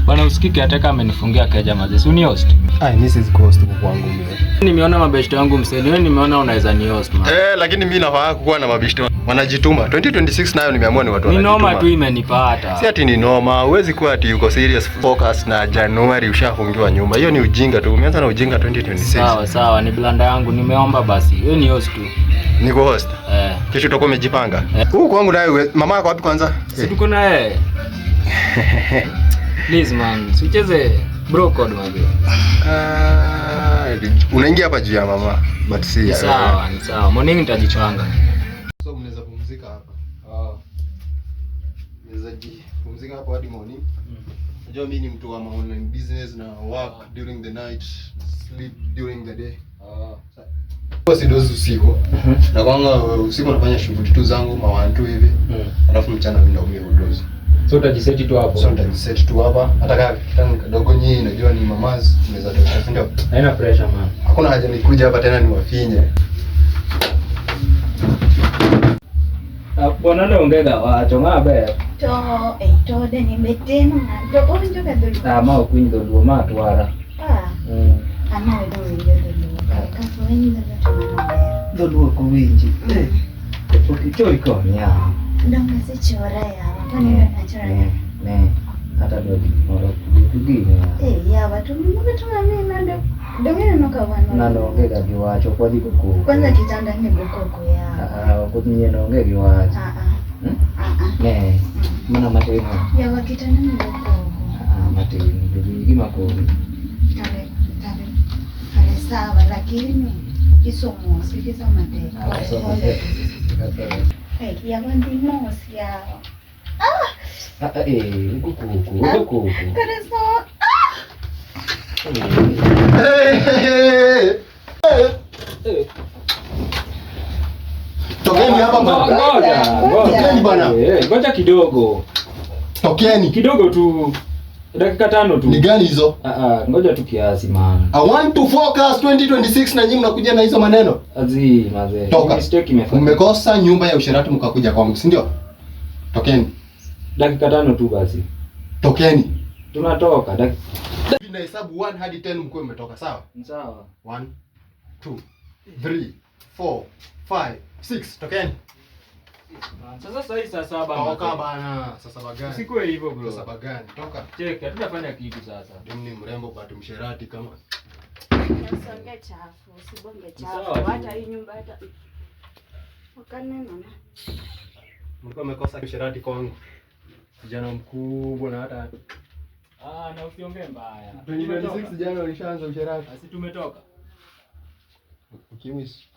Bwana usikike ataka amenifungia keja maze. Si uni host. Mimi siwezi host huko kwangu mimi. Nimeona mabeshte wangu mseni, wewe nimeona unaweza ni host man. Lakini mimi nafaa kuwa na mabeshte wanajituma. 2026 nayo nimeamua ni watu wanajituma. Ni noma tu imenipata. Si ati ni noma, huwezi kuwa ati uko serious focus na Januari ushafungiwa nyuma. Hiyo ni ujinga tu. Umeanza na ujinga 2026. Sawa, ni blanda yangu. Nimeomba basi. Wewe ni host tu. Niko host. Kesho utakuwa umejipanga. Huko kwangu nayo mama yako wapi kwanza? Si tuko na yeye. Please man, sicheze bro code mabe. Unaingia hapa juu ya mama. But si ni sawa. Morning nitajichanga. So mnaweza pumzika hapa. Mnaweza pumzika hapa hadi morning. Unajua mimi ni mtu wa online business na work during the night, sleep during the day. Kwa sidozi usiku. Na kwanga usiku nafanya shughuli tu zangu mawantu hivi. Alafu mchana ndio mimi udozi. So utajiseti tu hapo. So utajiseti tu hapa. Hata kama kitani kidogo nyinyi najua ni mamazi tunaweza tosha, ndio. Haina pressure man. Hakuna haja nikuja hapa tena niwafinye. Bwana ndo ongeza wacho ngabe. To de ni beteno na to onjo ka do. Ma okuingo do ma twara. Ana wedo wedo. Ka so ni da to Do do ko winji. Ukichoi ko nya. Ndonga se chora ya. Kwani wewe unachora ya? Ne. Hata dodi moro kugine. Ya watu mbona mimi na ndo mimi noka wana. Na ndo ongeza biwacho kwa diko ko. Kwanza kitanda ni bokoko ya. Kwa nini ndo ongeza biwacho? Ne. Mana mateni. Ya wakitanda ni bokoko. Mateni ndio gima ko. Tale. Sawa lakini kisomo sikisoma tena. Ya wandi mosi ya. Kuku. Kareso. Tokeni hapa bwana. Ngoja kidogo. Tokeni kidogo tu. Dakika 5 tu. Ni gani hizo? Ngoja tu kiasi man. I want to focus 2026 na nyinyi mnakuja na hizo maneno. Azi mazee. Toka. Mistake imefanya. Mmekosa nyumba ya usherati mkakuja kwangu, si ndio? Tokeni. Dakika 5 tu basi. Tokeni. Tunatoka. Nina hesabu 1 hadi 10 mko mmetoka, sawa? Sawa. 1 2 3 4 5 6 tokeni. Sasa saa 7. Toka bana. Sasa bagani. Usikue hivyo bro. Sasa bagani. Toka. Cheki, hatujafanya kitu sasa. Mimi ni mrembo but msherati kama. Usonge chafu, usibonge chafu. Hata hii nyumba hata ukanena na. Mlikuwa mmekosa usherati kwangu. Kijana mkubwa na hata na usiongee mbaya. 2026 jana walishaanza usherati. Sisi tumetoka. Ukimisi.